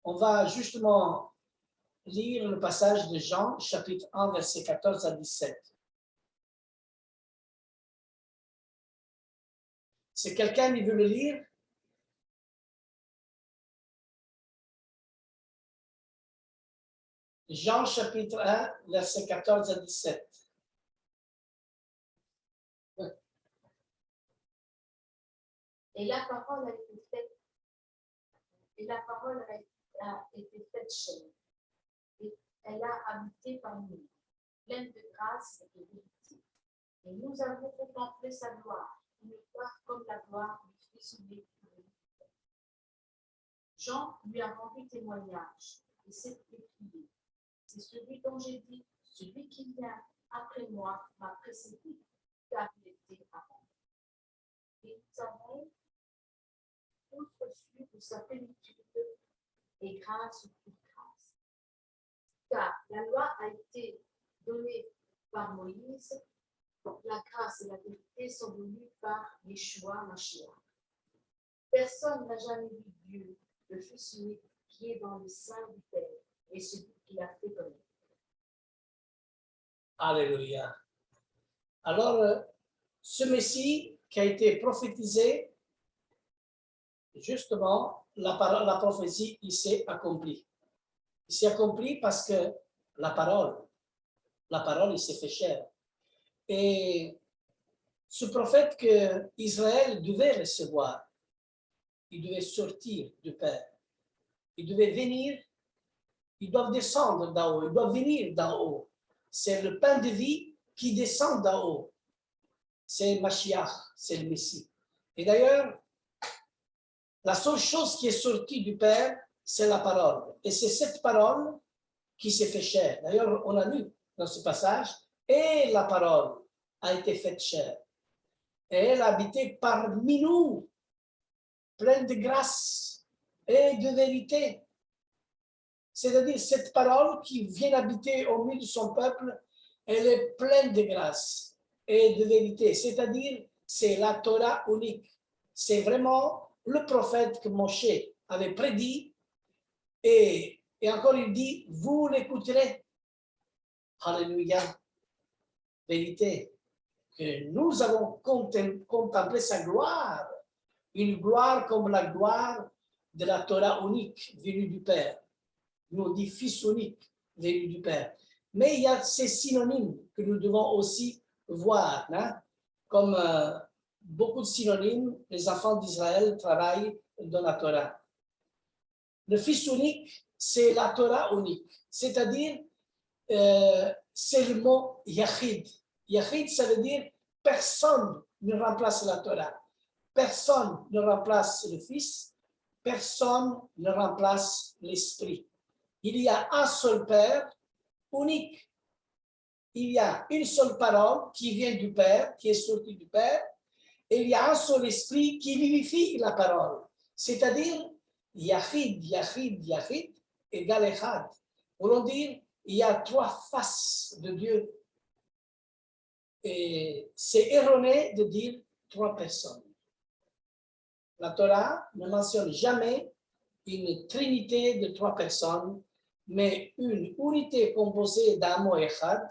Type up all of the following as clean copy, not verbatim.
On va justement lire le passage de Jean, chapitre 1, versets 14 à 17. Si quelqu'un qui veut le lire, Jean, chapitre 1, versets 14 à 17. Et la parole a été faite, a été faite chair, et elle a habité parmi nous, pleine de grâce et de vérité. Et nous avons contemplé sa gloire, une gloire comme la gloire du Fils unique de Dieu. Jean lui a rendu témoignage, et s'est écrié. C'est celui dont j'ai dit, celui qui vient après moi m'a précédé, car il était avant. Et nous avons tous reçu de sa plénitude et grâce sur toute grâce. Car la loi a été donnée par Moïse, la grâce et la vérité sont venues par Yeshua Mashiach. Personne n'a jamais vu Dieu, le Fils unique qui est dans le sein du Père, et celui qui l'a fait connaître. Alléluia. Alors, ce Messie qui a été prophétisé, justement, la prophétie, il s'est accomplie. Il s'est accompli parce que la parole, il s'est fait chair. Et ce prophète que Israël devait recevoir, il devait sortir du Père. Il devait venir, ils doivent descendre d'en haut, ils doivent venir d'en haut. C'est le pain de vie qui descend d'en haut. C'est Mashiach, c'est le Messie. Et d'ailleurs, la seule chose qui est sortie du Père, c'est la parole. Et c'est cette parole qui s'est fait chair. D'ailleurs, on a lu dans ce passage, et la parole a été faite chair. Et elle a habité parmi nous, pleine de grâce et de vérité. C'est-à-dire, cette parole qui vient habiter au milieu de son peuple, elle est pleine de grâce et de vérité. C'est-à-dire, c'est la Torah unique. C'est vraiment le prophète que Moshe avait prédit. Et encore, il dit, vous l'écouterez. Alléluia. Vérité. Que nous avons contemplé sa gloire. Une gloire comme la gloire de la Torah unique venue du Père. Nous on dit Fils unique venu du Père. Mais il y a ces synonymes que nous devons aussi voir. Hein? Comme beaucoup de synonymes, les enfants d'Israël travaillent dans la Torah. Le Fils unique, c'est la Torah unique. C'est-à-dire, c'est le mot Yachid. Yachid, ça veut dire personne ne remplace la Torah. Personne ne remplace le Fils. Personne ne remplace l'Esprit. Il y a un seul Père, unique. Il y a une seule parole qui vient du Père, qui est sortie du Père, et il y a un seul Esprit qui vivifie la parole. C'est-à-dire, Yachid, Yachid, Yachid, égale Echad. Pour dire, il y a trois faces de Dieu. Et c'est erroné de dire trois personnes. La Torah ne mentionne jamais une trinité de trois personnes, mais une unité composée d'un mot Echad,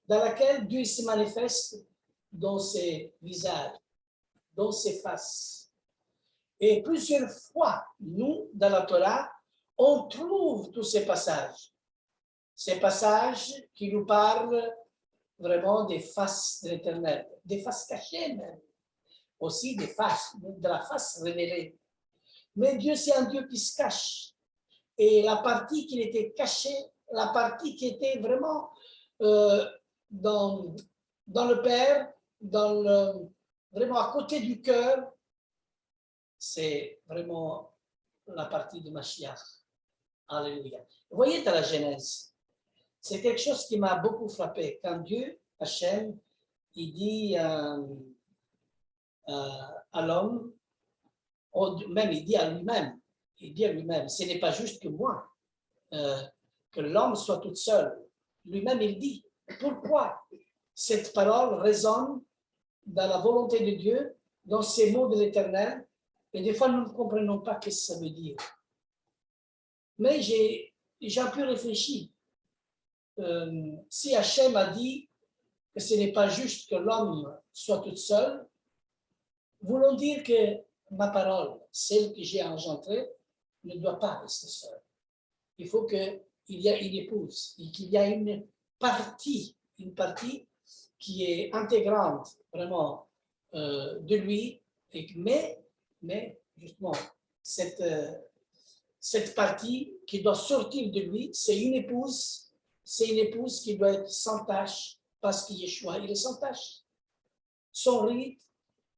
dans laquelle Dieu se manifeste dans ses visages, dans ses faces. Et plusieurs fois, nous, dans la Torah, on trouve tous ces passages qui nous parlent vraiment des faces de l'Éternel, des faces cachées même, aussi des faces, de la face révélée. Mais Dieu, c'est un Dieu qui se cache. Et la partie qui était cachée, la partie qui était vraiment dans le Père, vraiment à côté du cœur, c'est vraiment la partie de Mashiach. Alléluia. Vous voyez dans la Genèse, c'est quelque chose qui m'a beaucoup frappé. Quand Dieu, Hachem, il dit à l'homme, même il dit à lui-même, ce n'est pas juste que moi, que l'homme soit tout seul. Lui-même, il dit, pourquoi cette parole résonne dans la volonté de Dieu, dans ces mots de l'Éternel, et des fois, nous ne comprenons pas ce que ça veut dire. Mais j'ai un peu réfléchi. Si Hachem a dit que ce n'est pas juste que l'homme soit tout seul, voulons dire que ma parole, celle que j'ai engendrée, ne doit pas rester seule. Il faut qu'il y ait une épouse et qu'il y ait une partie qui est intégrante vraiment de lui, mais justement, cette partie qui doit sortir de lui, c'est une épouse qui doit être sans tache, parce que Yeshua, il est sans tache. Son rite,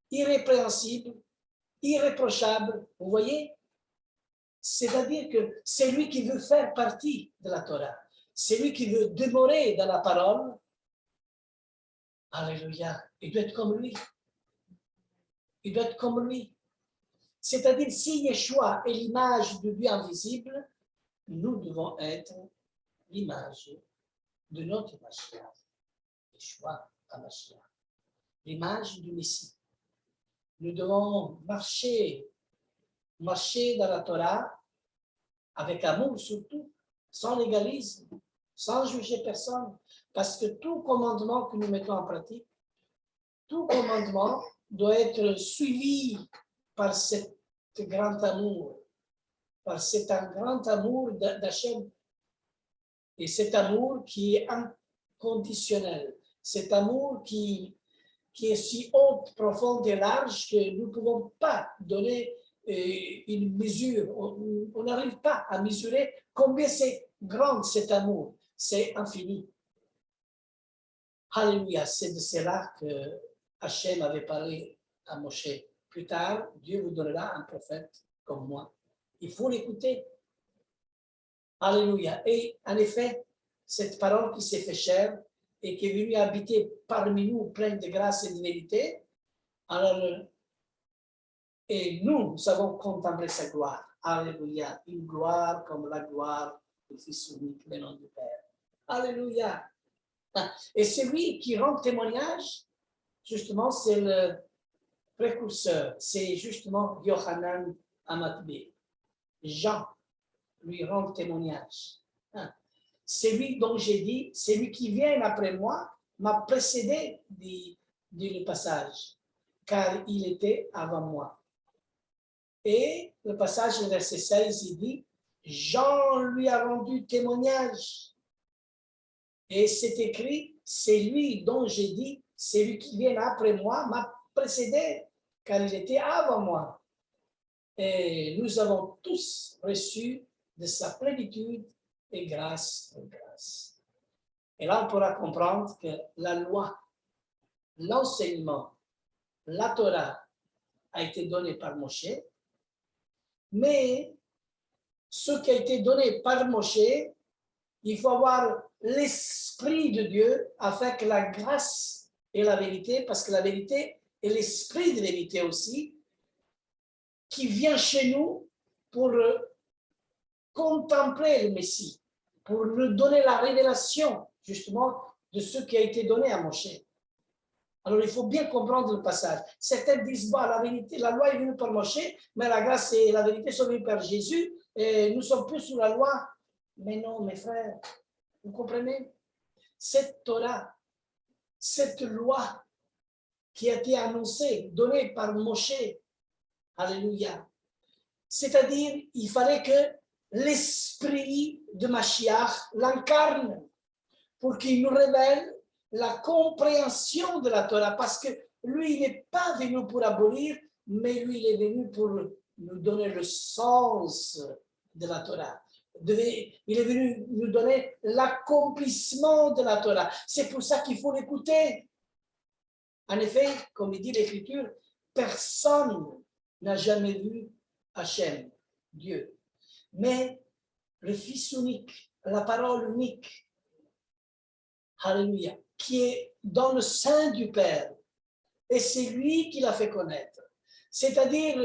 irrépréhensible, irréprochable, vous voyez? C'est-à-dire que c'est lui qui veut faire partie de la Torah. C'est lui qui veut demeurer dans la parole. Alléluia. Il doit être comme lui. Il doit être comme lui. C'est-à-dire, si Yeshua est l'image de Dieu invisible, nous devons être l'image de notre Mashiach. Yeshua HaMashiach. L'image du Messie. Nous devons marcher dans la Torah avec amour surtout, sans légalisme, sans juger personne. Parce que tout commandement que nous mettons en pratique, tout commandement doit être suivi par cet grand amour, par cet grand amour d'Hachem. Et cet amour qui est inconditionnel, cet amour qui est si haut, profond et large que nous ne pouvons pas donner une mesure. On n'arrive pas à mesurer combien c'est grand cet amour. C'est infini. Alléluia, c'est de cela que Hachem avait parlé à Moshe. Plus tard, Dieu vous donnera un prophète comme moi. Il faut l'écouter. Alléluia. Et en effet, cette parole qui s'est fait chair et qui est venue habiter parmi nous, pleine de grâce et de vérité, alors, et nous avons contemplé sa gloire. Alléluia. Une gloire comme la gloire du Fils unique, le nom du Père. Alléluia. Et celui qui rend témoignage, justement, c'est le précurseur. C'est justement Yohanan Amatbi. Jean lui rend témoignage. C'est lui dont j'ai dit, c'est lui qui vient après moi, m'a précédé, dit le passage, car il était avant moi. Et le passage, le verset 16, il dit, Jean lui a rendu témoignage. Et c'est écrit, c'est lui dont j'ai dit, c'est lui qui vient après moi, m'a précédé, car il était avant moi. Et nous avons tous reçu de sa plénitude et grâce pour grâce. Et là, on pourra comprendre que la loi, l'enseignement, la Torah a été donné par Moshe, mais ce qui a été donné par Moshe, il faut avoir l'Esprit de Dieu afin que la grâce et la vérité, parce que la vérité est l'Esprit de vérité aussi, qui vient chez nous pour contempler le Messie, pour nous donner la révélation, justement, de ce qui a été donné à Moshe. Alors, il faut bien comprendre le passage. Certains disent, bah, la vérité, la loi est venue par Moshe, mais la grâce et la vérité sont venues par Jésus, et nous sommes plus sous la loi. Mais non, mes frères, vous comprenez? Cette Torah, cette loi qui a été annoncée, donnée par Moshe, alléluia. C'est-à-dire, il fallait que l'esprit de Mashiach l'incarne pour qu'il nous révèle la compréhension de la Torah, parce que lui, il n'est pas venu pour abolir, mais lui, il est venu pour nous donner le sens de la Torah. Il est venu nous donner l'accomplissement de la Torah. C'est pour ça qu'il faut l'écouter. En effet, comme il dit l'Écriture, personne n'a jamais vu Hachem, Dieu. Mais le Fils unique, la parole unique, alléluia, qui est dans le sein du Père, et c'est lui qui l'a fait connaître. C'est-à-dire,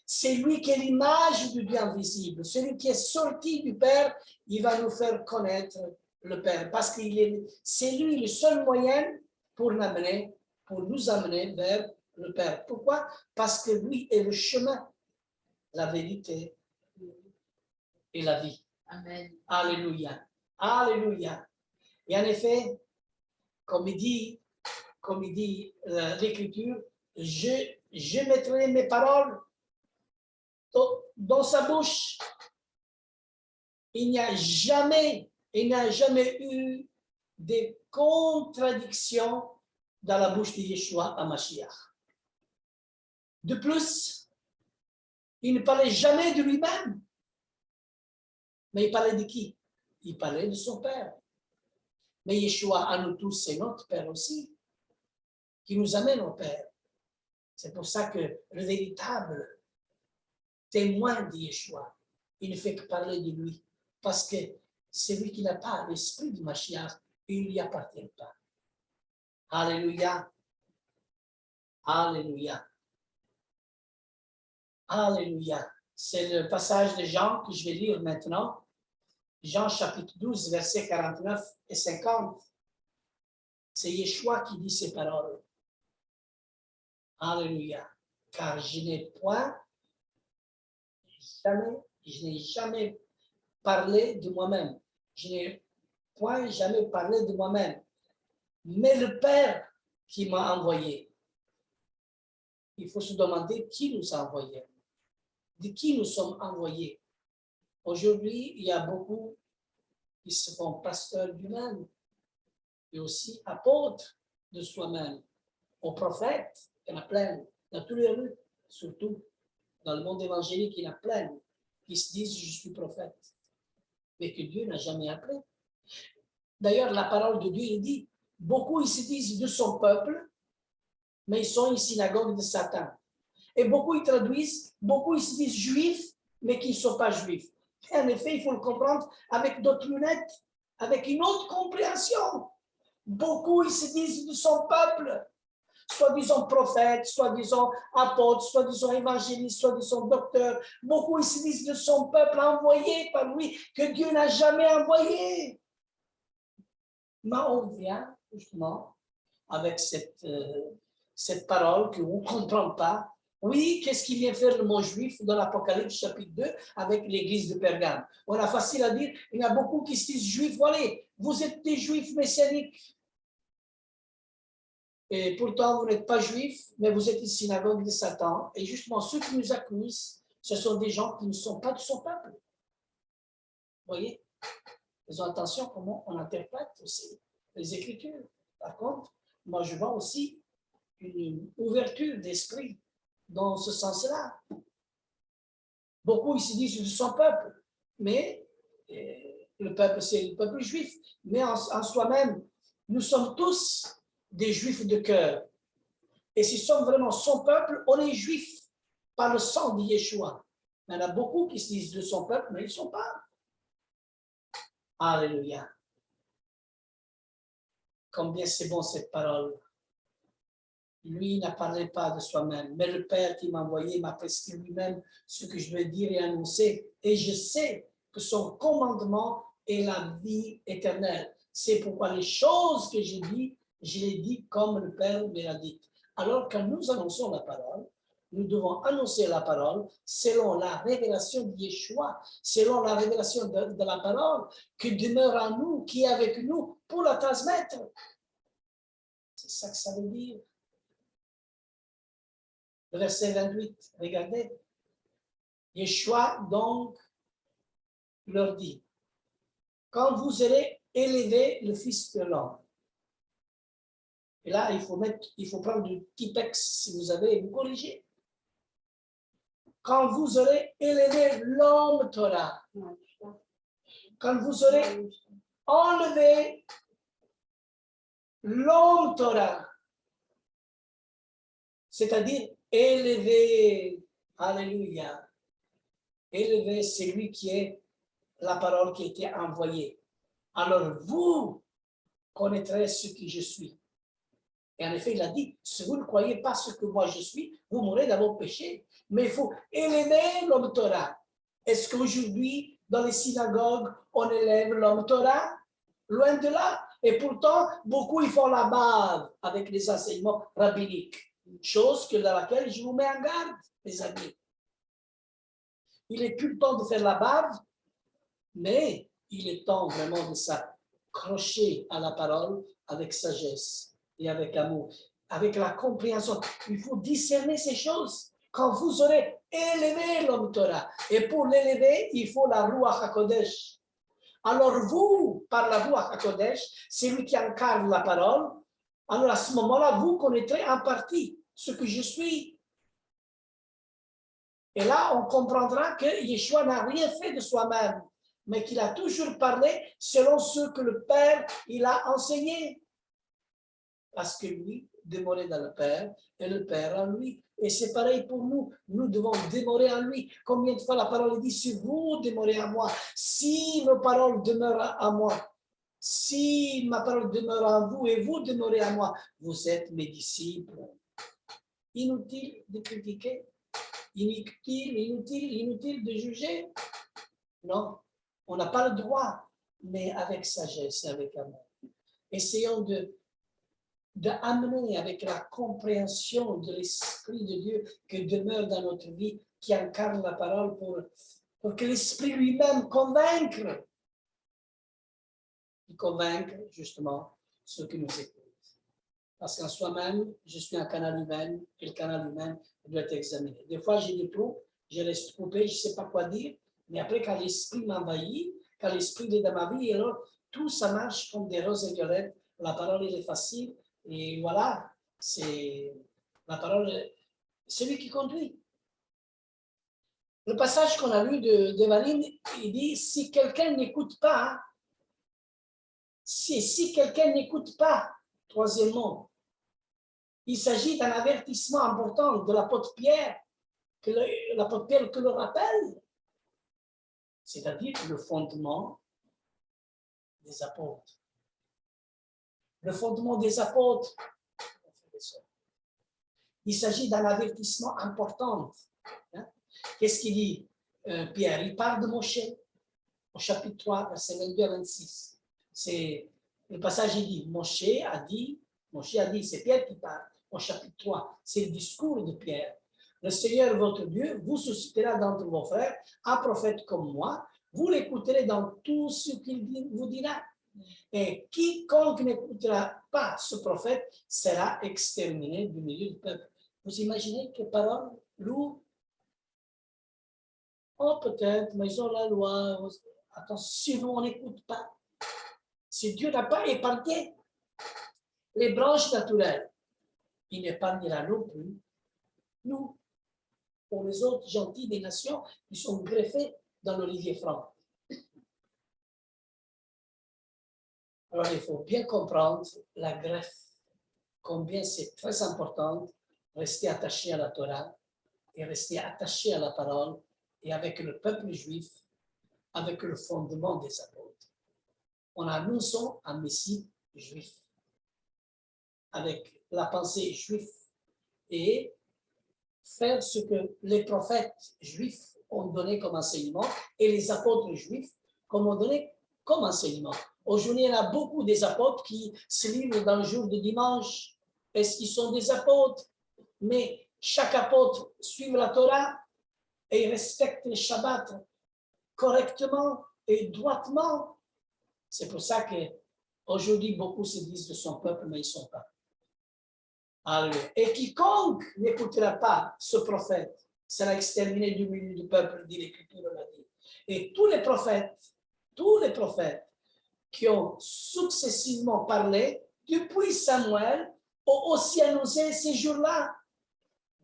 c'est lui qui est l'image du Dieu invisible. Celui qui est sorti du Père, il va nous faire connaître le Père, parce que c'est lui le seul moyen pour nous amener vers le Père. Pourquoi? Parce que lui est le chemin, la vérité et la vie. Amen. Alléluia. Alléluia. Et en effet, comme il dit l'Écriture, je mettrai mes paroles dans sa bouche. Il n'y a jamais eu de contradiction dans la bouche de Yeshua à Mashiach. De plus, il ne parlait jamais de lui-même. Mais il parlait de qui? Il parlait de son Père. Mais Yeshua, à nous tous, c'est notre Père aussi, qui nous amène au Père. C'est pour ça que le véritable témoin de Yeshua, il ne fait que parler de lui. Parce que celui qui n'a pas l'esprit de Mashiach, il ne lui appartient pas. Alléluia. Alléluia. Alléluia. C'est le passage de Jean que je vais lire maintenant. Jean chapitre 12, versets 49 et 50. C'est Yeshua qui dit ces paroles. Alléluia. Car je n'ai jamais parlé de moi-même. Je n'ai jamais parlé de moi-même. Mais le Père qui m'a envoyé. Il faut se demander qui nous a envoyés. De qui nous sommes envoyés. Aujourd'hui, il y a beaucoup qui se font pasteurs d'eux-mêmes et aussi apôtres de soi-même. Aux prophètes, il y en a plein. Dans tous les rues, surtout dans le monde évangélique, il y en a plein qui se disent « je suis prophète ». Mais que Dieu n'a jamais appelé. D'ailleurs, la parole de Dieu, il dit, beaucoup ils se disent de son peuple, mais ils sont une synagogue de Satan. Et beaucoup ils traduisent, beaucoup ils se disent juifs, mais qui ne sont pas juifs. Et en effet, il faut le comprendre avec d'autres lunettes, avec une autre compréhension. Beaucoup ils se disent de son peuple, soi-disant prophètes, soi-disant apôtres, soi-disant évangélistes, soi-disant docteurs. Beaucoup ils se disent de son peuple envoyé par lui, que Dieu n'a jamais envoyé. Mais on vient justement avec cette parole que vous ne comprenez pas. Oui, qu'est-ce qui vient faire le mot juif dans l'Apocalypse chapitre 2 avec l'église de Pergame? On a facile à dire, il y en a beaucoup qui se disent juifs, voilà, vous êtes des juifs messianiques. Et pourtant, vous n'êtes pas juifs, mais vous êtes une synagogue de Satan. Et justement, ceux qui nous accusent, ce sont des gens qui ne sont pas de son peuple. Vous voyez? Faisons attention comment on interprète aussi les Écritures. Par contre, moi, je vois aussi une ouverture d'esprit dans ce sens-là. Beaucoup, ils se disent de son peuple, mais le peuple, c'est le peuple juif. Mais en soi-même, nous sommes tous des juifs de cœur. Et si nous sommes vraiment son peuple, on est juifs par le sang de Yeshua. Il y en a beaucoup qui se disent de son peuple, mais ils ne sont pas. Alléluia. Combien c'est bon cette parole. Lui n'a parlé pas de soi-même, mais le Père qui m'a envoyé m'a prescrit lui-même ce que je dois dire et annoncer. Et je sais que son commandement est la vie éternelle. C'est pourquoi les choses que je dis, je les dis comme le Père me l'a dit. Alors quand nous annonçons la parole, nous devons annoncer la parole selon la révélation de Yeshua, selon la révélation de la parole qui demeure en nous, qui est avec nous pour la transmettre. C'est ça que ça veut dire. Verset 28, regardez. Yeshua donc leur dit, quand vous aurez élevé le Fils de l'homme, et là il faut prendre du Tipex si vous avez, vous corrigez. Quand vous aurez élevé l'homme Torah, quand vous aurez enlevé l'homme Torah, c'est-à-dire élevé, alléluia, élevé celui qui est la parole qui a été envoyée. Alors vous connaîtrez ce que je suis. Et en effet, il a dit, si vous ne croyez pas ce que moi je suis, vous mourrez dans vos péchés. Mais il faut élever l'homme Torah. Est-ce qu'aujourd'hui, dans les synagogues, on élève l'homme Torah? Loin de là. Et pourtant, beaucoup ils font la bave avec les enseignements rabbiniques. Chose dans laquelle je vous mets en garde, mes amis. Il n'est plus le temps de faire la bave Mais il est temps vraiment de s'accrocher à la parole avec sagesse et avec amour, avec la compréhension. Il faut discerner ces choses. Quand vous aurez élevé l'homme Torah, et pour l'élever, il faut la Ruach HaKodesh. Alors vous, par la Ruach HaKodesh, c'est lui qui incarne la parole. Alors à ce moment-là, vous connaîtrez en partie ce que je suis. Et là, on comprendra que Yeshua n'a rien fait de soi-même, mais qu'il a toujours parlé selon ce que le Père, il a enseigné. Parce que lui demeurait dans le Père et le Père en lui. Et c'est pareil pour nous. Nous devons demeurer en lui. Combien de fois la parole dit, si vous demeurez en moi, si nos paroles demeurent en moi, si ma parole demeure en vous et vous demeurez en moi, vous êtes mes disciples. Inutile de critiquer, inutile de juger. Non, on n'a pas le droit, mais avec sagesse et avec amour. Essayons d'amener avec la compréhension de l'Esprit de Dieu qui demeure dans notre vie, qui incarne la parole pour que l'Esprit lui-même convaincre justement ceux qui nous écoutent. Parce qu'en soi-même, je suis un canal humain et le canal humain doit être examiné. Des fois, j'ai des trous, je reste coupé, je ne sais pas quoi dire, mais après, quand l'Esprit m'envahit, quand l'Esprit est dans ma vie, alors tout ça marche comme des roses et violettes. La parole, elle est facile. Et voilà, c'est la parole, celui qui conduit. Le passage qu'on a lu de Marine, il dit, si quelqu'un n'écoute pas, si quelqu'un n'écoute pas, troisièmement, il s'agit d'un avertissement important de l'apôtre Pierre, que l'apôtre Pierre que le rappelle, c'est-à-dire le fondement des apôtres. Le fondement des apôtres. Il s'agit d'un avertissement important. Hein? Qu'est-ce qu'il dit, Pierre? Il parle de Moshe, au chapitre 3, versets 22 à 26. Le passage, il dit, Moshe a dit, c'est Pierre qui parle, au chapitre 3. C'est le discours de Pierre. Le Seigneur, votre Dieu, vous suscitera d'entre vos frères un prophète comme moi. Vous l'écouterez dans tout ce qu'il vous dira. Et quiconque n'écoutera pas ce prophète sera exterminé du milieu du peuple. Vous imaginez quelle parole lourde? Oh, peut-être, mais ils ont la loi. Attends, si nous, on n'écoute pas, si Dieu n'a pas épargné les branches naturelles, il n'épargnera non plus nous, pour les autres gentils des nations qui sont greffés dans l'olivier franc. Alors, il faut bien comprendre la greffe, combien c'est très important de rester attaché à la Torah et rester attaché à la parole et avec le peuple juif, avec le fondement des apôtres. On annonçons un Messie juif, avec la pensée juive et faire ce que les prophètes juifs ont donné comme enseignement et les apôtres juifs ont donné comme enseignement. Aujourd'hui, il y en a beaucoup des apôtres qui se livrent dans le jour de dimanche parce qu'ils sont des apôtres, mais chaque apôtre suit la Torah et respecte le Shabbat correctement et droitement. C'est pour ça qu'aujourd'hui, beaucoup se disent de son peuple, mais ils ne sont pas. Alléluia. Et quiconque n'écoutera pas ce prophète sera exterminé du milieu du peuple, dit l'Écriture l'a dit. Et tous les prophètes qui ont successivement parlé, depuis Samuel, ont aussi annoncé ces jours-là.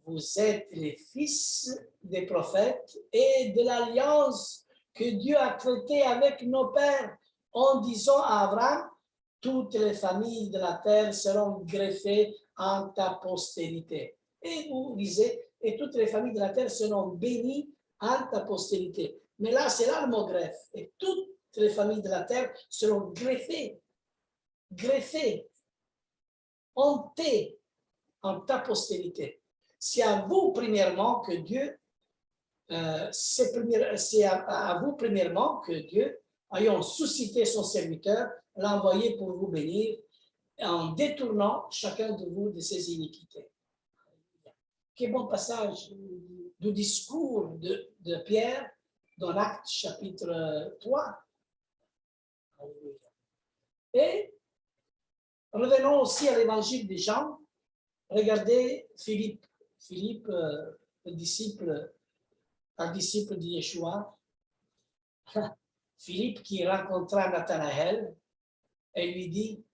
Vous êtes les fils des prophètes et de l'alliance que Dieu a traitée avec nos pères en disant à Abraham, toutes les familles de la terre seront greffées en ta postérité. Et vous lisez, et toutes les familles de la terre seront bénies en ta postérité. Mais là, c'est là le mot greffe. Et toutes les familles de la terre seront greffées, hontées en ta postérité. C'est à vous, premièrement, que Dieu, c'est à vous, premièrement, que Dieu, ayant suscité son serviteur, l'a envoyé pour vous bénir, en détournant chacun de vous de ses iniquités. Quel bon passage du discours de Pierre, dans Actes chapitre 3. Et revenons aussi à l'évangile de Jean. Regardez Philippe. Philippe, un disciple de Yeshua. Philippe qui rencontra Nathanaël et lui dit,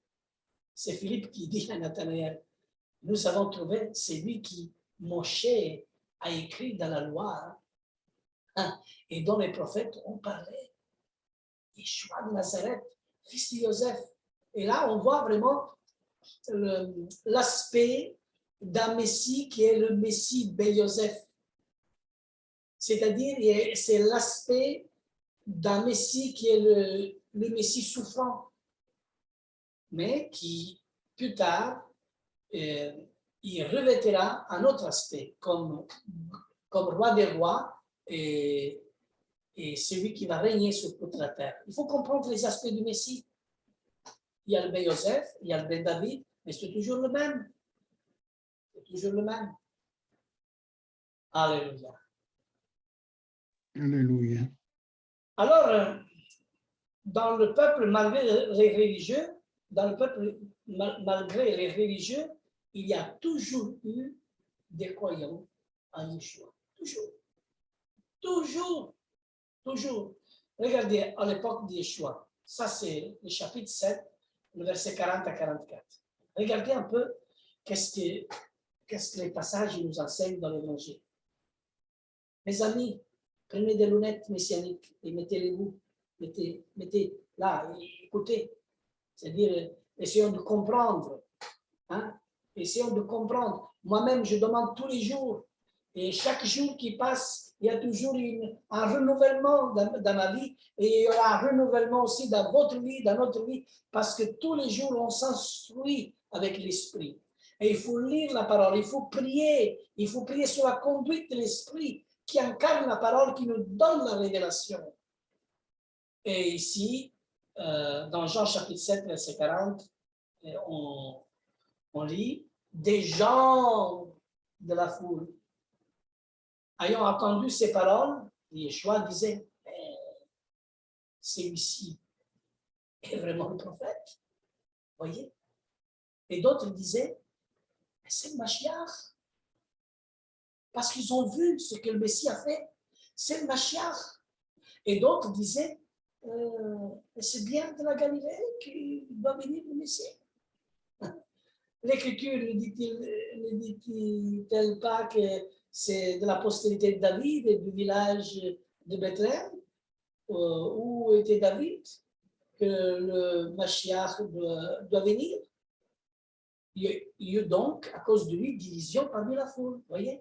c'est Philippe qui dit à Nathanaël, nous avons trouvé celui qui Moïse a écrit dans la loi et dont les prophètes ont parlé. Yeshua de Nazareth, fils de Joseph. Et là, on voit vraiment l'aspect d'un Messie qui est le Messie Ben Joseph. C'est-à-dire, c'est l'aspect d'un Messie qui est le Messie souffrant, mais qui, plus tard, il revêtira un autre aspect, comme roi des rois et celui qui va régner sur toute la terre. Il faut comprendre les aspects du Messie. Il y a le Ben Joseph, il y a le Ben David, mais c'est toujours le même. C'est toujours le même. Alléluia. Alléluia. Alors, dans le peuple, malgré les religieux, il y a toujours eu des croyants en Yeshua. Toujours. Toujours. Toujours. Regardez, à l'époque de Yeshua, ça c'est le chapitre 7, le verset 40 à 44. Regardez un peu qu'est-ce que les passages nous enseignent dans l'Évangile. Mes amis, prenez des lunettes messianiques et mettez-les-vous. Mettez là, écoutez. C'est-à-dire, essayons de comprendre. Hein? Essayons de comprendre. Moi-même, je demande tous les jours. Et chaque jour qui passe, il y a toujours un renouvellement dans ma vie. Et il y aura un renouvellement aussi dans votre vie, dans notre vie. Parce que tous les jours, on s'instruit avec l'Esprit. Et il faut lire la parole, il faut prier. Il faut prier sur la conduite de l'Esprit qui incarne la parole, qui nous donne la révélation. Et ici, dans Jean chapitre 7, verset 40, on lit « Des gens de la foule, ayant entendu ces paroles, Yeshua disait « Celui-ci est vraiment le prophète. » Voyez? Et d'autres disaient « C'est le Mashiach. » Parce qu'ils ont vu ce que le Messie a fait. C'est le Mashiach. Et d'autres disaient c'est bien de la Galilée qu'il doit venir le Messie. L'Écriture ne dit-elle pas que c'est de la postérité de David et du village de Bethléem où était David que le Mashiach doit venir? Il y a donc, à cause de lui, division parmi la foule, voyez?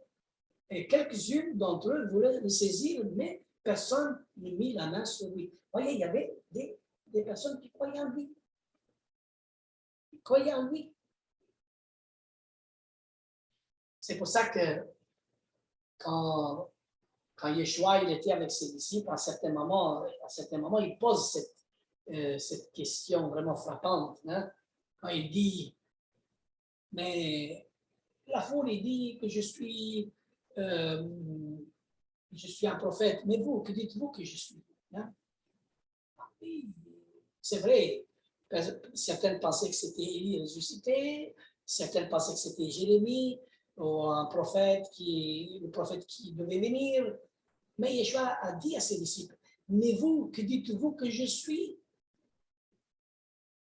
Et quelques-unes d'entre eux voulaient le saisir, mais personne ne mit la main sur lui. Vous voyez, il y avait des personnes qui croyaient en lui. Ils croyaient en lui. C'est pour ça que quand Yeshua il était avec ses disciples, à un certain moment il pose cette question vraiment frappante. Hein? Quand il dit, mais la foule, il dit que je suis un prophète, mais vous, que dites-vous que je suis? Hein? Oui, c'est vrai, certaines pensaient que c'était Élie ressuscité, certaines pensaient que c'était Jérémie, ou un prophète le prophète qui devait venir. Mais Yeshua a dit à ses disciples, mais vous, que dites-vous que je suis?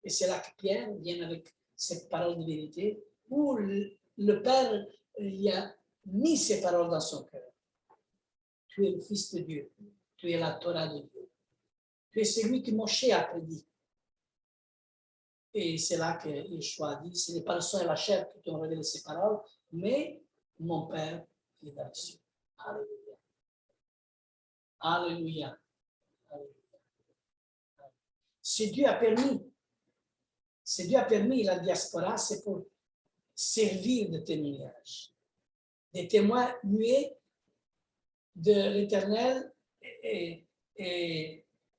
Et c'est là que Pierre vient avec cette parole de vérité, où le Père il a mis ces paroles dans son cœur. Tu es le Fils de Dieu, tu es la Torah de Dieu, tu es celui que Moïse a prédit. Et c'est là que Yeshua dit, ce n'est pas le sang et la chair qui t'ont révélé ces paroles, mais mon Père qui est dans les cieux. Alléluia. Alléluia. Alléluia. Ce Dieu a permis la diaspora, c'est pour servir de témoignage. Des témoins muets de l'Éternel et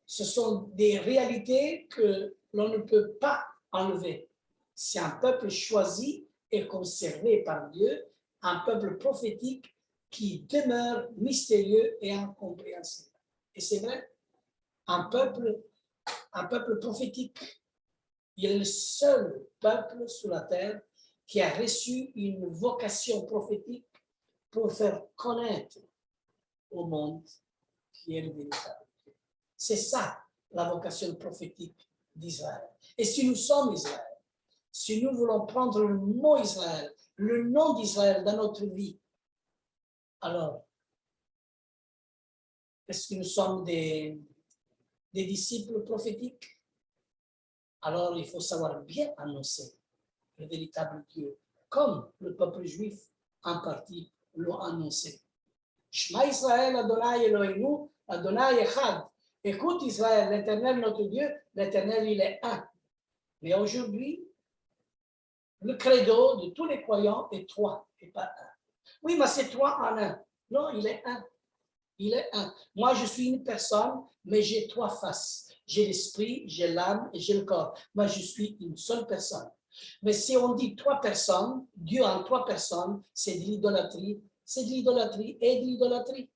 ce sont des réalités que l'on ne peut pas enlever. C'est un peuple choisi et conservé par Dieu, un peuple prophétique qui demeure mystérieux et incompréhensible. Et c'est vrai, un peuple prophétique. Il est le seul peuple sur la terre qui a reçu une vocation prophétique pour faire connaître au monde qui est le véritable Dieu. C'est ça, la vocation prophétique d'Israël. Et si nous sommes Israël, si nous voulons prendre le mot Israël, le nom d'Israël dans notre vie, alors, est-ce que nous sommes des disciples prophétiques? Alors, il faut savoir bien annoncer le véritable Dieu, comme le peuple juif en partie l'a annoncé. Shema Israël, Adonai Eloheinu, Adonai Echad. Écoute Israël, l'Éternel notre Dieu, l'Éternel il est un. Mais aujourd'hui, le credo de tous les croyants est trois et pas un. Oui, mais c'est trois en un. Non, il est un. Il est un. Moi, je suis une personne, mais j'ai trois faces. J'ai l'esprit, j'ai l'âme et j'ai le corps. Moi, je suis une seule personne. Mais si on dit trois personnes, Dieu en trois personnes, c'est de l'idolâtrie. C'est de l'idolâtrie et de l'idolâtrie.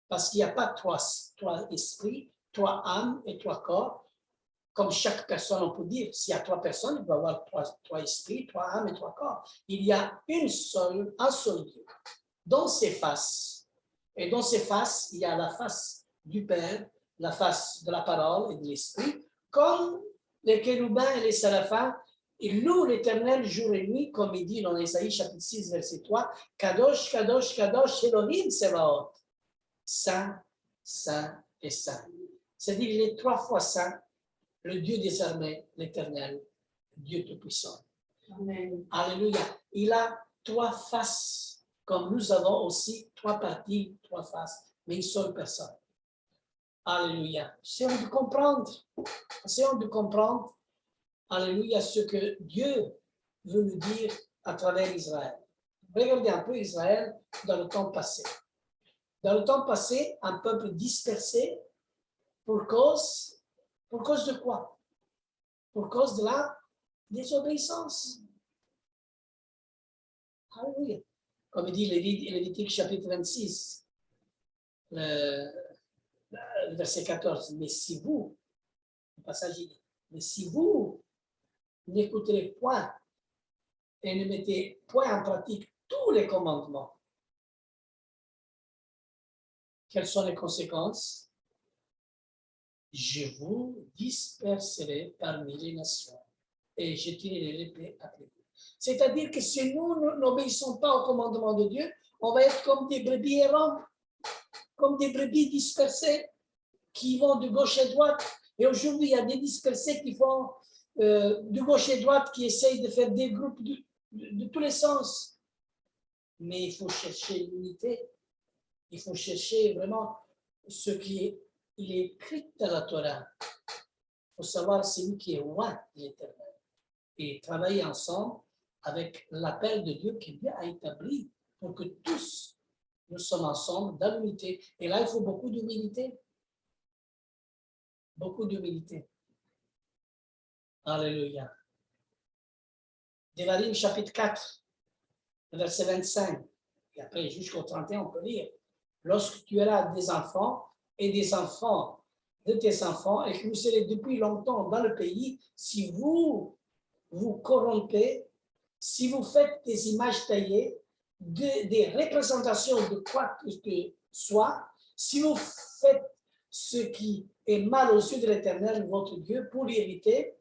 Parce qu'il n'y a pas trois esprits, trois âmes et trois corps. Comme chaque personne, on peut dire, s'il y a trois personnes, il peut y avoir trois esprits, trois âmes et trois corps. Il y a un seul Dieu. Dans ses faces. Et dans ces faces, il y a la face du Père, la face de la parole et de l'Esprit, comme les chérubins et les séraphins, ils louent l'Éternel jour et nuit, comme il dit dans Ésaïe chapitre 6, verset 3, Kadosh, Kadosh, Kadosh, Elohim Sebaot. Saint, Saint et Saint. C'est-à-dire, il est trois fois saint, le Dieu des armées, l'Éternel, Dieu Tout-Puissant. Amen. Alléluia. Il a trois faces, comme nous avons aussi trois parties, trois faces, mais une seule personne. Alléluia. Essayons de comprendre. Essayons de comprendre, alléluia, ce que Dieu veut nous dire à travers Israël. Regardez un peu Israël dans le temps passé. Dans le temps passé, un peuple dispersé pour cause de quoi? Pour cause de la désobéissance. Alléluia. Comme dit Lévitique chapitre 26, le verset 14. Mais si vous, le passage dit, mais si vous n'écouterez point et ne mettez point en pratique tous les commandements, quelles sont les conséquences? Je vous disperserai parmi les nations et je tirerai l'épée après vous. C'est-à-dire que si nous n'obéissons pas au commandement de Dieu, on va être comme des brebis errantes, comme des brebis dispersées qui vont de gauche à droite. Et aujourd'hui, il y a des dispersés qui font de gauche à droite, qui essayent de faire des groupes de tous les sens. Mais il faut chercher l'unité. Il faut chercher vraiment ce qui est, il est écrit dans la Torah. Il faut savoir celui qui est loin de l'Éternel. Et travailler ensemble avec l'appel de Dieu qui Dieu a établi pour que tous nous sommes ensemble dans l'unité. Et là, il faut beaucoup d'humilité. Beaucoup d'humilité. Alléluia. Devarim chapitre 4, verset 25. Et après, jusqu'au 31, on peut lire. Lorsque tu auras des enfants et des enfants de tes enfants et que vous serez depuis longtemps dans le pays, si vous vous corrompez, si vous faites des images taillées, des représentations de quoi que ce soit, si vous faites ce qui est mal aux yeux de l'Éternel, votre Dieu, pour l'irriter,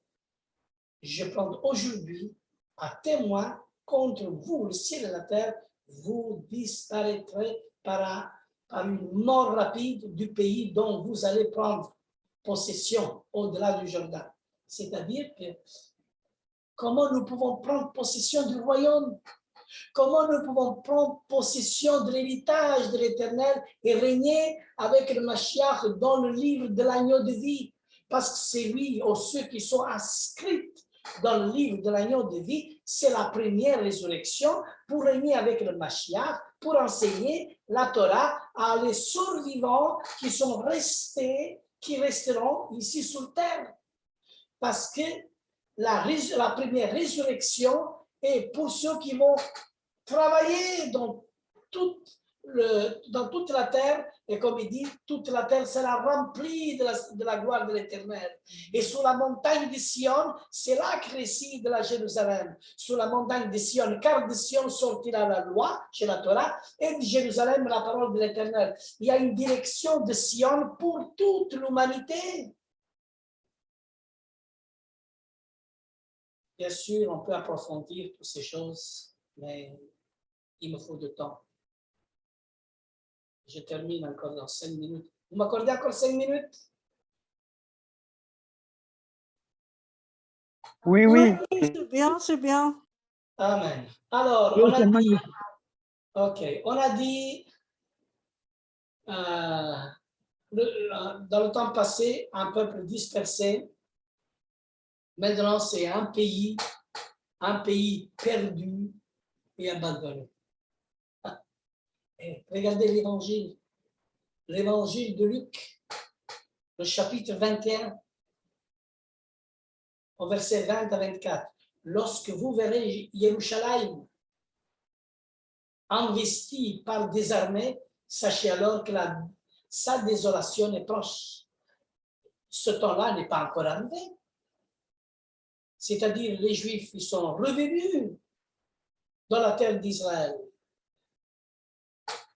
je prends aujourd'hui à témoin contre vous, le ciel et la terre, vous disparaîtrez par une mort rapide du pays dont vous allez prendre possession au-delà du Jourdain. C'est-à-dire que comment nous pouvons prendre possession du royaume? Comment nous pouvons prendre possession de l'héritage de l'Éternel et régner avec le Mashiach dans le livre de l'agneau de vie? Parce que c'est lui, ou ceux qui sont inscrits dans le livre de l'agneau de vie, c'est la première résurrection pour régner avec le Mashiach, pour enseigner la Torah à les survivants qui sont restés, qui resteront ici sur terre. Parce que la première résurrection est pour ceux qui vont travailler dans toute dans toute la terre, et comme il dit, toute la terre sera remplie de la gloire de l'Éternel. Et sur la montagne de Sion, c'est là que réside la Jérusalem. Sur la montagne de Sion, car de Sion sortira la loi, chez la Torah, et de Jérusalem la parole de l'Éternel. Il y a une direction de Sion pour toute l'humanité. Bien sûr, on peut approfondir toutes ces choses, mais il me faut du temps. Je termine encore dans 5 minutes. Vous m'accordez encore 5 minutes? Oui, oui. C'est bien. Amen. Alors, Oui, on a c'est dit, magnifique. OK, on a dit dans le temps passé, un peuple dispersé. Maintenant, c'est un pays perdu et abandonné. Et regardez l'évangile de Luc, le chapitre 21, au verset 20 à 24. Lorsque vous verrez Jérusalem investie par des armées, sachez alors que sa désolation est proche. Ce temps-là n'est pas encore arrivé. C'est-à-dire, les Juifs, ils sont revenus dans la terre d'Israël.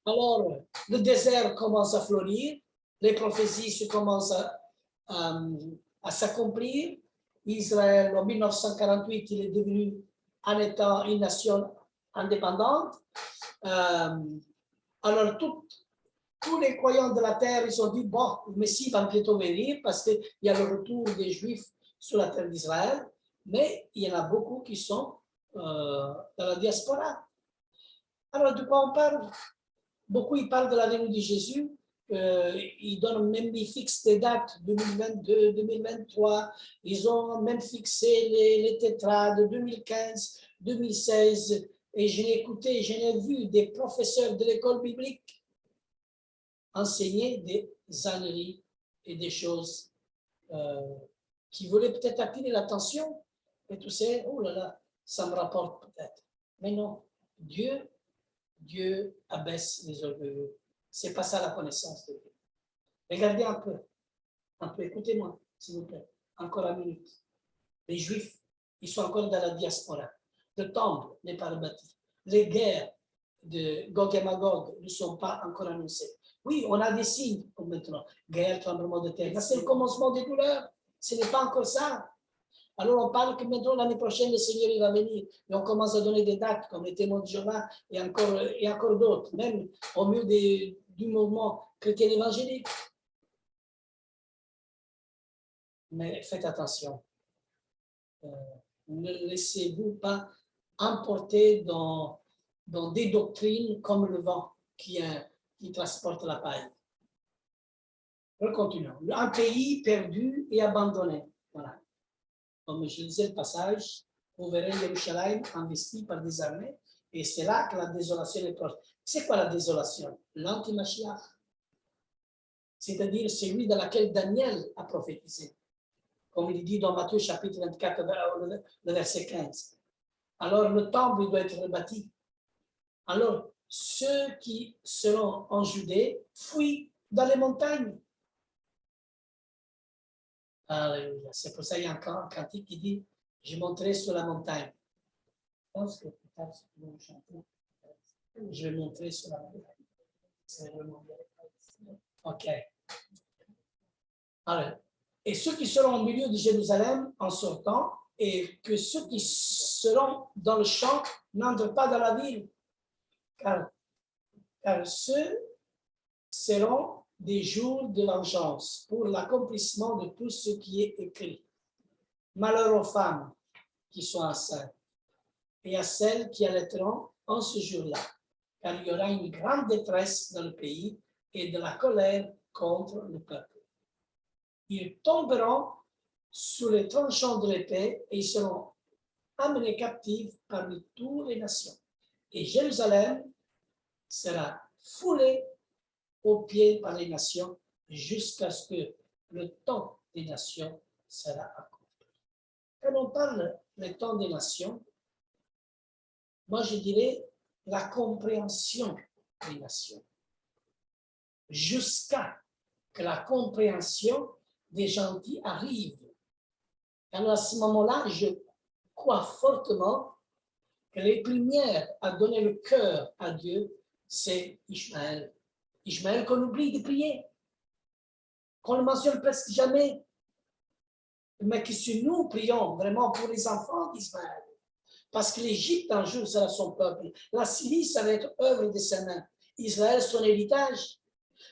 Alors, le désert commence à fleurir, les prophéties commencent à s'accomplir. Israël, en 1948, il est devenu en étant une nation indépendante. Alors, tous les croyants de la terre, ils ont dit, bon, le Messie va bientôt venir parce qu'il y a le retour des Juifs sur la terre d'Israël, mais il y en a beaucoup qui sont dans la diaspora. Alors, de quoi on parle? Beaucoup, ils parlent de la venue de Jésus. Ils donnent même, ils fixent des dates, 2022, 2023. Ils ont même fixé les tétrades 2015, 2016. Et je l'ai écouté, je l'ai vu des professeurs de l'école biblique enseigner des âneries et des choses qui voulaient peut-être attirer l'attention. Et tu sais, oh là là, ça me rapporte peut-être. Mais non, Dieu abaisse les orgueilleux. C'est pas ça la connaissance de Dieu. Regardez un peu, écoutez-moi, s'il vous plaît, encore une minute. Les Juifs, ils sont encore dans la diaspora. Le temple n'est pas rebâti. Les guerres de Gog et Magog ne sont pas encore annoncées. Oui, on a des signes pour maintenant. Guerre, tremblement de terre. C'est le commencement des douleurs. Ce n'est pas encore ça. Alors on parle que maintenant, l'année prochaine, le Seigneur il va venir. Et on commence à donner des dates, comme les témoins de Jéhovah et encore d'autres, même au milieu du mouvement chrétien évangélique. Mais faites attention. Ne laissez-vous pas emporter dans des doctrines comme le vent qui transporte la paille. Continuons. Un pays perdu et abandonné. Voilà. Comme je disais le passage, vous verrez Jérusalem investi par des armées, et c'est là que la désolation est proche. C'est quoi la désolation? L'anti-Mashiach. C'est-à-dire celui dans lequel Daniel a prophétisé. Comme il dit dans Matthieu chapitre 24, le verset 15. Alors le temple doit être rebâti. Alors ceux qui seront en Judée fuient dans les montagnes. Alléluia. C'est pour ça qu'il y a encore un cantique qui dit « Je monterai sur la montagne ». Je pense que plus tard, si vous chanter, je vais monter sur la montagne. OK. Alors, et ceux qui seront au milieu de Jérusalem en sortant, et que ceux qui seront dans le champ n'entrent pas dans la ville, car ceux seront des jours de vengeance pour l'accomplissement de tout ce qui est écrit. Malheur aux femmes qui sont enceintes et à celles qui allaiteront en ce jour-là, car il y aura une grande détresse dans le pays et de la colère contre le peuple. Ils tomberont sous les tranchants de l'épée et ils seront amenés captifs parmi toutes les nations. Et Jérusalem sera foulée aux pieds par les nations jusqu'à ce que le temps des nations sera accompli. Quand on parle du temps des nations, moi je dirais la compréhension les nations. Jusqu'à que la compréhension des gentils arrive. Alors à ce moment-là, je crois fortement que les premières à donner le cœur à Dieu, c'est Ishmaël. Ishmaël qu'on oublie de prier, qu'on ne mentionne presque jamais, mais que si nous prions vraiment pour les enfants d'Israël, parce que l'Égypte un jour sera son peuple, la Syrie ça va être œuvre de ses mains, Israël son héritage.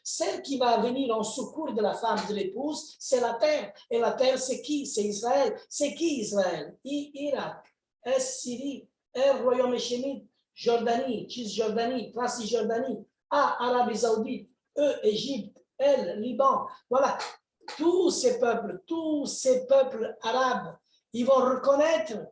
Celle qui va venir en secours de la femme, de l'épouse, c'est la terre. Et la terre, c'est qui? C'est Israël. C'est qui Israël? Irak, Syrie, Royaume échémite, Jordanie, Cisjordanie, Transjordanie, Arabie Saoudite, Égypte, Liban. Voilà, tous ces peuples arabes, ils vont reconnaître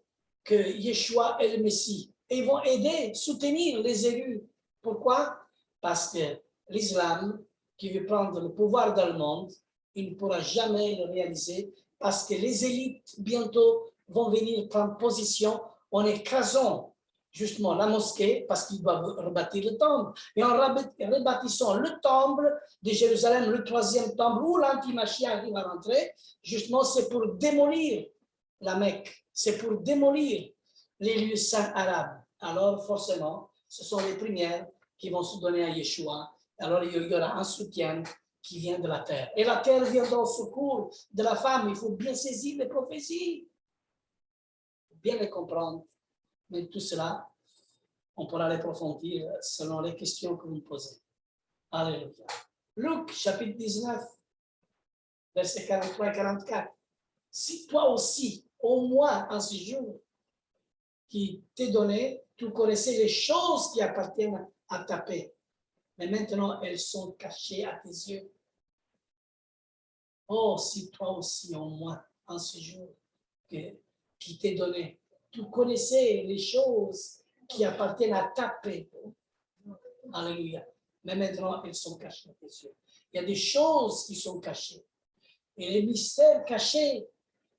que Yeshua est le Messie. Et ils vont aider, soutenir les élus. Pourquoi? Parce que l'islam, qui veut prendre le pouvoir dans le monde, il ne pourra jamais le réaliser parce que les élites bientôt vont venir prendre position en écrasant justement la mosquée parce qu'ils doivent rebâtir le temple. Et en rebâtissant le temple de Jérusalem, le troisième temple où l'anti-Mashiach arrive à rentrer, justement c'est pour démolir la Mecque, c'est pour démolir les lieux saints arabes. Alors forcément, ce sont les premières qui vont se donner à Yeshua. Alors, il y aura un soutien qui vient de la terre. Et la terre vient au secours de la femme. Il faut bien saisir les prophéties, bien les comprendre. Mais tout cela, on pourra les approfondir selon les questions que vous me posez. Alléluia. Luc, chapitre 19, versets 43 et 44. Si toi aussi, au moins en ce jour qui t'est donné, tu connaissais les choses qui appartiennent à ta paix. Mais maintenant, elles sont cachées à tes yeux. Oh, si toi aussi, au moins, en ce jour qui t'est donné, tu connaissais les choses qui appartiennent à ta paix. Alléluia. Mais maintenant, elles sont cachées à tes yeux. Il y a des choses qui sont cachées. Et les mystères cachés,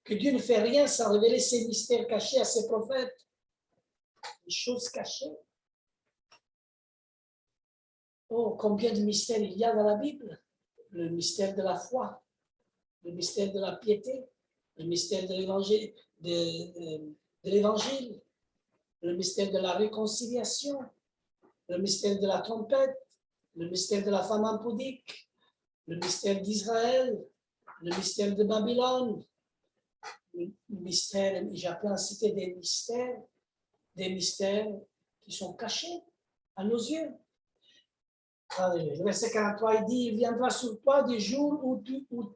que Dieu ne fait rien sans révéler ces mystères cachés à ses prophètes. Les choses cachées. Oh, combien de mystères il y a dans la Bible. Le mystère de la foi, le mystère de la piété, le mystère de l'évangile, le mystère de la réconciliation, le mystère de la trompette, le mystère de la femme impudique, le mystère d'Israël, le mystère de Babylone, le mystère, j'ai plein cité des mystères qui sont cachés à nos yeux. Le verset 43, il dit, il viendra sur toi des jours où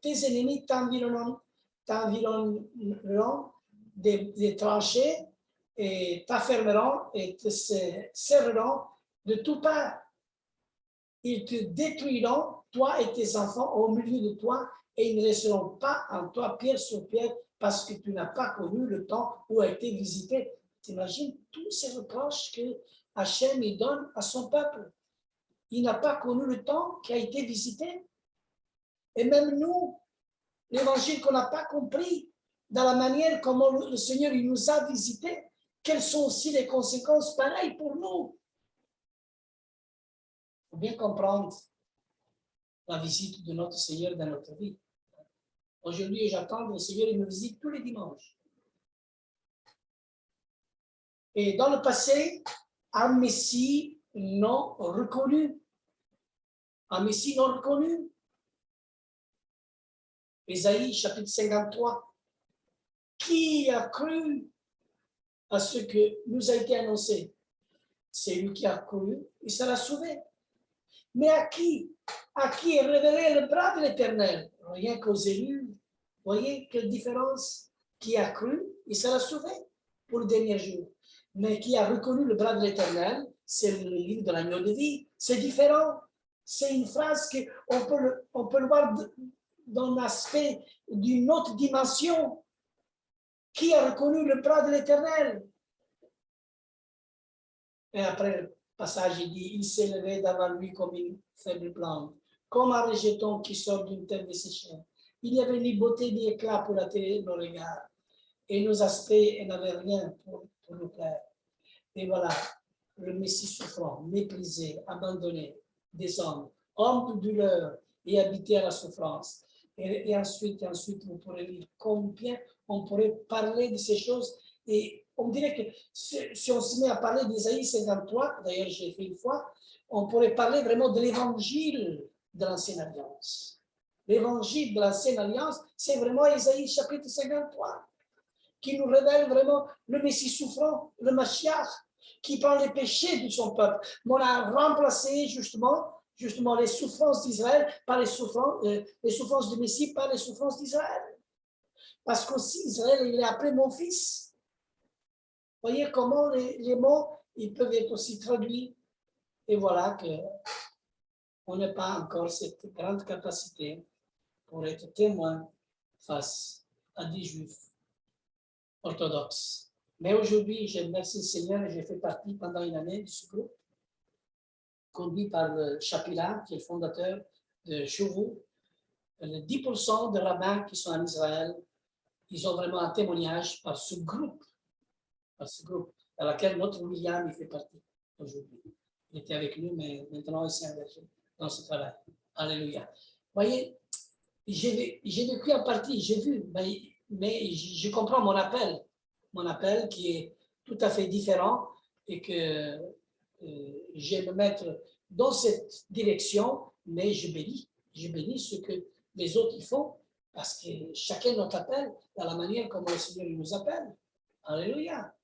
tes ennemis t'environneront des tranchées et t'affermeront et te serreront de tout part. Ils te détruiront, toi et tes enfants, au milieu de toi, et ils ne laisseront pas en toi pierre sur pierre parce que tu n'as pas connu le temps où a été visité. T'imagines tous ces reproches que Hachem donne à son peuple. Il n'a pas connu le temps qui a été visité. Et même nous, l'évangile qu'on n'a pas compris, dans la manière comment le Seigneur il nous a visités, quelles sont aussi les conséquences pareilles pour nous. Il faut bien comprendre la visite de notre Seigneur dans notre vie. Aujourd'hui, j'attends que le Seigneur il me visite tous les dimanches. Et dans le passé, un Messie non reconnu. Un Messie non reconnu. Ésaïe, chapitre 53. Qui a cru à ce que nous a été annoncé? C'est lui qui a cru, il sera sauvé. Mais à qui? À qui est révélé le bras de l'Éternel? Rien qu'aux élus. Voyez quelle différence? Qui a cru, il sera sauvé pour le dernier jour. Mais qui a reconnu le bras de l'Éternel, c'est le livre de l'agneau de vie. C'est différent. C'est une phrase qu'on peut le voir dans l'aspect d'une autre dimension. Qui a reconnu le bras de l'Éternel? Et après le passage, il dit, il s'est levé devant lui comme une faible plante, comme un rejeton qui sort d'une terre desséchée. Il n'y avait ni beauté ni éclat pour attirer nos regards. Et nos aspects n'avaient rien pour nous plaire. Et voilà, le Messie souffrant, méprisé, abandonné des hommes de douleur et habité à la souffrance. Et ensuite, vous pourrez lire combien on pourrait parler de ces choses. Et on dirait que si on se met à parler d'Ésaïe 53, d'ailleurs j'ai fait une fois, on pourrait parler vraiment de l'évangile de l'Ancienne Alliance. L'évangile de l'Ancienne Alliance, c'est vraiment Ésaïe chapitre 53, qui nous révèle vraiment le Messie souffrant, le Mashiach, qui prend les péchés de son peuple. On a remplacé justement les souffrances d'Israël par les souffrances du Messie par les souffrances d'Israël. Parce qu'aussi Israël, il est appelé mon fils. Vous voyez comment les mots, ils peuvent être aussi traduits. Et voilà qu'on n'a pas encore cette grande capacité pour être témoin face à des Juifs orthodoxes. Mais aujourd'hui, je remercie le Seigneur et j'ai fait partie pendant une année de ce groupe, conduit par le Chapila, qui est le fondateur de Chouveau. Les 10% de rabbins qui sont en Israël, ils ont vraiment un témoignage par ce groupe, dans lequel notre William il fait partie aujourd'hui. Il était avec nous, mais maintenant il s'est engagé dans ce travail. Alléluia. Vous voyez, j'ai vécu en partie, j'ai vu, mais je comprends mon appel qui est tout à fait différent et que je vais me mettre dans cette direction, mais je bénis ce que les autres y font, parce que chacun notre appel dans la manière comme le Seigneur nous appelle. Alléluia.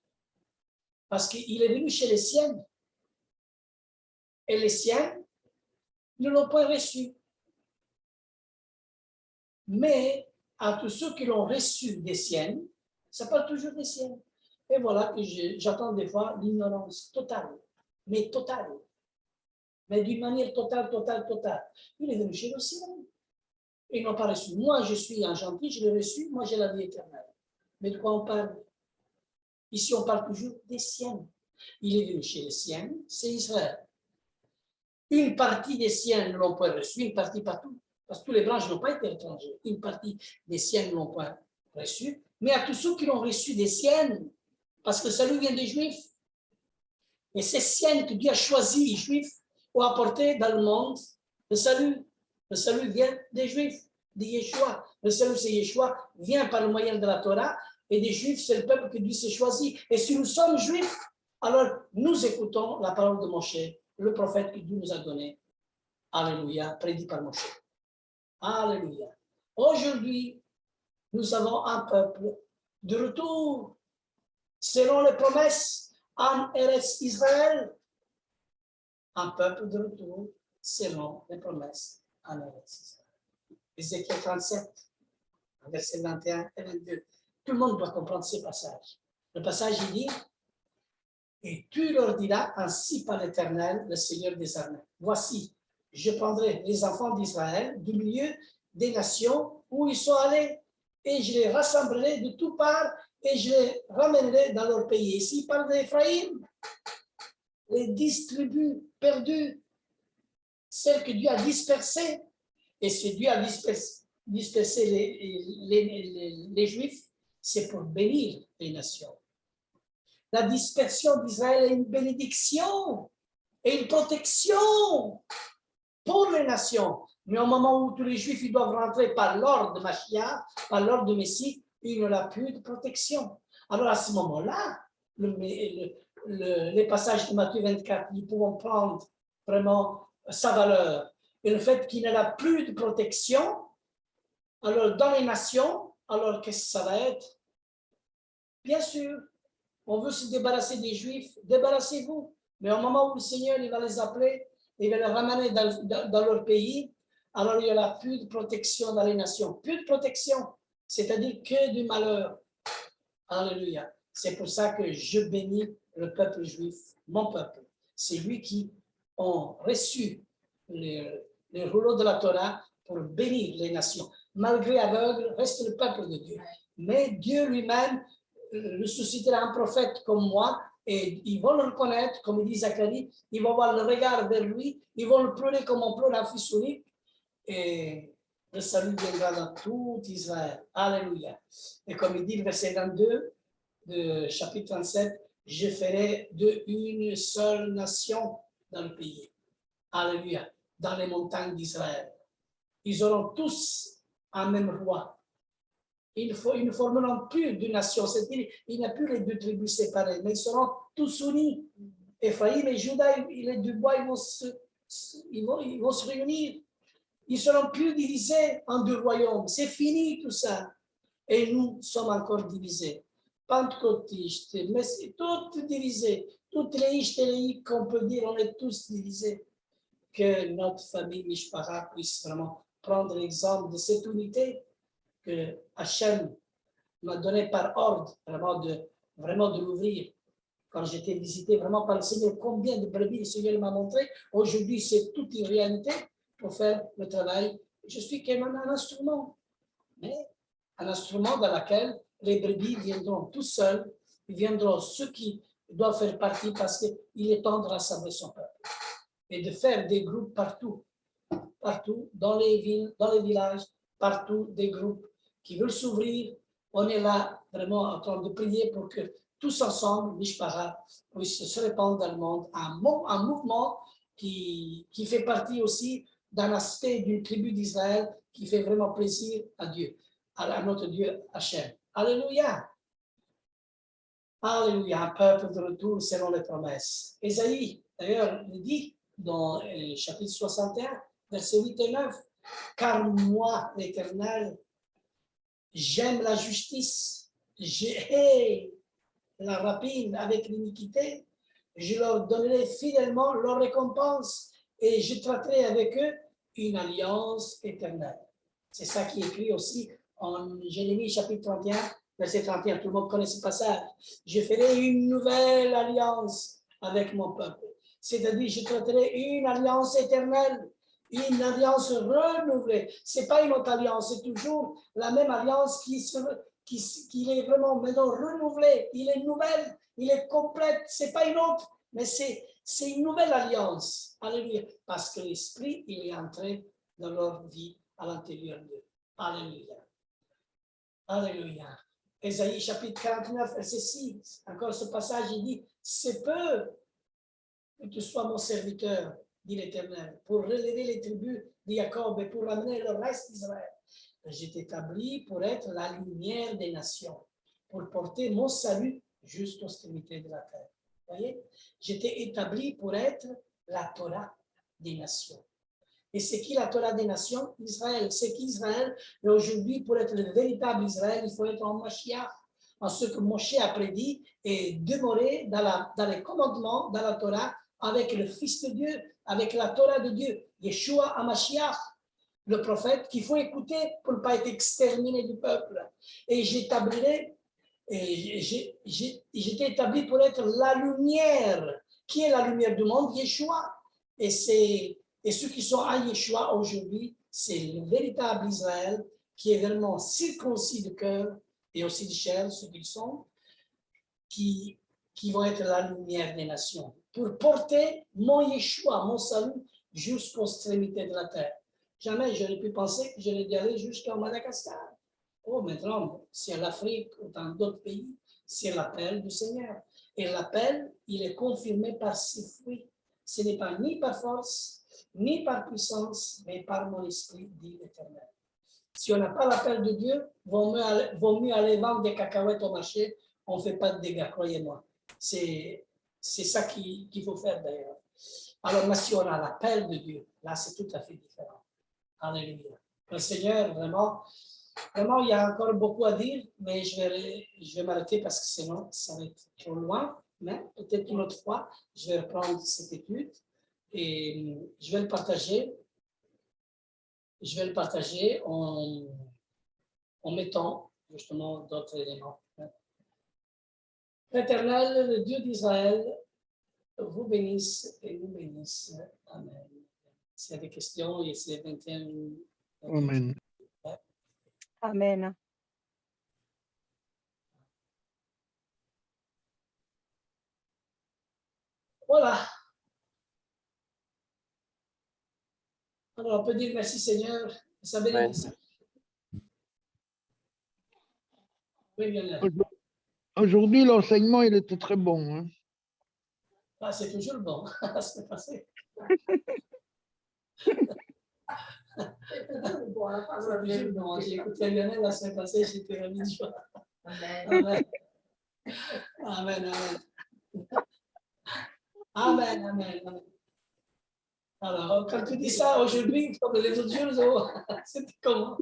Parce qu'il est venu chez les siennes, et les siennes ne l'ont pas reçu. Mais à tous ceux qui l'ont reçu des siennes, ça parle toujours des siennes. Et voilà que j'attends des fois l'ignorance totale, mais totale. Mais d'une manière totale. Il est venu chez le ciel. Ils n'ont pas reçu. Moi, je suis un gentil, je l'ai reçu, moi j'ai la vie éternelle. Mais de quoi on parle? Ici, on parle toujours des siennes. Il est venu chez les siennes, c'est Israël. Une partie des siennes ne l'ont pas reçu, une partie pas tout. Parce que tous les branches n'ont pas été étrangers. Une partie des siennes ne l'ont pas reçu. Mais à tous ceux qui l'ont reçu des siennes, parce que le salut vient des Juifs. Et ces siennes que Dieu a choisies, les Juifs, ont apporté dans le monde le salut. Le salut vient des Juifs, de Yeshua. Le salut, c'est Yeshua, vient par le moyen de la Torah. Et des Juifs, c'est le peuple que Dieu s'est choisi. Et si nous sommes Juifs, alors nous écoutons la parole de Moshe, le prophète que Dieu nous a donné. Alléluia, prédit par Moshe. Alléluia. Aujourd'hui, nous avons un peuple de retour, selon les promesses en Eretz Israël. Un peuple de retour, selon les promesses en Eretz Israël. Ézéchiel 37, versets 21 et 22. Tout le monde doit comprendre ces passages. Le passage, il dit, et tu leur diras, ainsi par l'Éternel, le Seigneur des armées. Voici, je prendrai les enfants d'Israël du milieu des nations où ils sont allés, et je les rassemblerai de toutes parts, et je les ramènerai dans leur pays. Ici, il parle d'Éphraïm, les 10 tribus perdues, celles que Dieu a dispersées, et si Dieu a dispersé les Juifs, c'est pour bénir les nations. La dispersion d'Israël est une bénédiction et une protection pour les nations. Mais au moment où tous les Juifs ils doivent rentrer par l'ordre de Mashiach, par l'ordre de Messie, il n'y aura plus de protection. Alors à ce moment-là, les passages de Matthieu 24, nous pouvons prendre vraiment sa valeur. Et le fait qu'il n'y aura plus de protection, alors dans les nations, alors qu'est-ce que ça va être? Bien sûr, on veut se débarrasser des Juifs, débarrassez-vous. Mais au moment où le Seigneur il va les appeler, il va les ramener dans leur pays, alors il n'y aura plus de protection dans les nations. Plus de protection, c'est-à-dire que du malheur. Alléluia. C'est pour ça que je bénis le peuple juif, mon peuple. C'est lui qui ont reçu les rouleaux de la Torah pour bénir les nations. Malgré aveugle, reste le peuple de Dieu. Mais Dieu lui-même ressuscitera un prophète comme moi et ils vont le reconnaître, comme il dit Zacharie, ils vont avoir le regard vers lui, ils vont le pleurer comme on pleure un fils unique et le salut viendra dans tout Israël. Alléluia. Et comme il dit le verset 22 de chapitre 37, je ferai une seule nation dans le pays. Alléluia. Dans les montagnes d'Israël. Ils auront tous un même roi. Ils ne formeront plus de nation. C'est-à-dire, il n'y a plus les deux tribus séparées, mais ils seront tous unis. Ephraïm et Juda, les deux bois, ils vont se réunir. Ils ne seront plus divisés en deux royaumes. C'est fini tout ça. Et nous sommes encore divisés. Pentecôtistes, mais c'est tout divisé. Toutes les ichtéléiques qu'on peut dire, on est tous divisés. Que notre famille Mishpara puisse vraiment prendre l'exemple de cette unité que Hachem m'a donné par ordre, vraiment de l'ouvrir. Quand j'étais visité vraiment par le Seigneur, combien de brebis le Seigneur m'a montré. Aujourd'hui, c'est toute une réalité pour faire le travail. Je suis quand même un instrument, mais un instrument dans lequel les brebis viendront tout seuls, ils viendront ceux qui doivent faire partie parce qu'il est temps de rassembler son peuple et de faire des groupes partout, dans les villes, dans les villages, partout, des groupes qui veulent s'ouvrir. On est là vraiment en train de prier pour que tous ensemble, Mishpara, puisse se répandre dans le monde, un mouvement qui fait partie aussi d'un aspect d'une tribu d'Israël qui fait vraiment plaisir à Dieu, à notre Dieu Hachem. Alléluia! Alléluia, un peuple de retour selon les promesses. Ésaïe, d'ailleurs, il dit dans le chapitre 61, versets 8 et 9, « Car moi, l'Éternel, j'aime la justice, j'ai la rapine avec l'iniquité, je leur donnerai fidèlement leur récompense et je traiterai avec eux une alliance éternelle. » C'est ça qui est écrit aussi en Jérémie chapitre 31, verset 31. Tout le monde connaît ce passage. Je ferai une nouvelle alliance avec mon peuple. C'est-à-dire, je traiterai une alliance éternelle, une alliance renouvelée. Ce n'est pas une autre alliance, c'est toujours la même alliance qui est vraiment maintenant renouvelée. Il est nouvelle, il est complète. Ce n'est pas une autre, mais c'est une nouvelle alliance. Alléluia. Parce que l'Esprit, il est entré dans leur vie à l'intérieur d'eux. Alléluia. Alléluia. Ésaïe chapitre 49, verset 6. Encore ce passage, il dit, c'est peu que tu sois mon serviteur, dit l'Éternel, pour relever les tribus de Jacob et pour ramener le reste d'Israël. Je t'établis pour être la lumière des nations, pour porter mon salut jusqu'aux extrémités de la terre. Vous voyez? Je t'ai établi pour être la Torah des nations. Et c'est qui la Torah des nations? Israël. C'est qui Israël? Et aujourd'hui, pour être le véritable Israël, il faut être en Mashiach, en ce que Moshe a prédit, et demeurer dans les commandements, dans la Torah, avec le Fils de Dieu, avec la Torah de Dieu, Yeshua HaMashiach, le prophète qu'il faut écouter pour ne pas être exterminé du peuple. Et j'établirai, j'étais établi pour être la lumière. Qui est la lumière du monde? Yeshua. Et ceux qui sont à Yeshua aujourd'hui, c'est le véritable Israël qui est vraiment circoncis de cœur et aussi de chair, ceux qu'ils sont, qui vont être la lumière des nations, pour porter mon Yeshua, mon salut, jusqu'aux extrémités de la terre. Jamais j'aurais pu penser que j'allais y aller jusqu'en Madagascar. Oh, maintenant, c'est l'Afrique ou dans d'autres pays, c'est l'appel du Seigneur. Et l'appel, il est confirmé par ses fruits. Ce n'est pas ni par force, ni par puissance, mais par mon esprit, dit l'Éternel. Si on n'a pas l'appel de Dieu, vaut mieux aller vendre des cacahuètes au marché, on ne fait pas de dégâts, croyez-moi. C'est ça qu'il faut faire d'ailleurs. Alors, mais si on a l'appel de Dieu, là, c'est tout à fait différent. Alléluia. Le Seigneur, vraiment, il y a encore beaucoup à dire, mais je vais m'arrêter parce que sinon, ça va être trop loin. Mais peut-être une autre fois, je vais reprendre cette étude et je vais le partager. Je vais le partager en mettant justement d'autres éléments. L'Éternel, le Dieu d'Israël, vous bénisse et vous bénisse. Amen. S'il y a des questions, il y a 21 minutes. Amen. Amen. Voilà. Alors, on peut dire merci Seigneur. Ça bénisse. Oui, bien. Aujourd'hui, l'enseignement, il était très bon. Hein. Ah, c'est toujours bon. C'est passé. C'est toujours bon. J'ai écouté Lionel la semaine passée, j'étais ravi de joie. Amen. Amen, amen. Amen, amen, amen. Alors, quand tu dis ça aujourd'hui, comme les autres jours, c'était comment?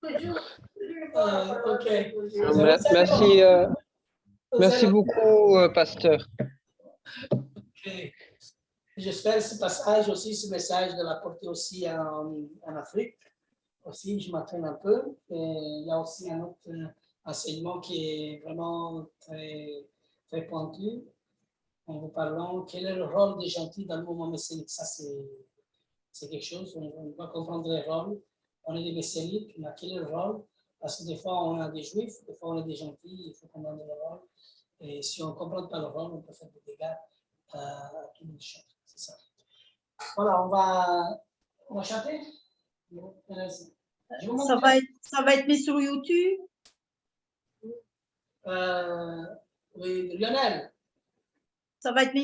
Ok. Merci, merci beaucoup, pasteur. Ok. J'espère que ce passage aussi, ce message de l'apporter aussi en Afrique. Aussi, je m'entraîne un peu. Et il y a aussi un autre enseignement qui est vraiment très, très pointu. En vous parlant, quel est le rôle des gentils dans le mouvement messianique. Ça, c'est quelque chose, on doit comprendre le rôle. On est des messianiques, mais quel est le rôle? Parce que des fois, on a des juifs, des fois, on a des gentils, il faut comprendre le rôle. Et si on ne comprend pas le rôle, on peut faire des dégâts à tout le monde. C'est ça. Voilà, on va chanter. Ça va être mis sur YouTube? Oui, Lionel. Ça va être mis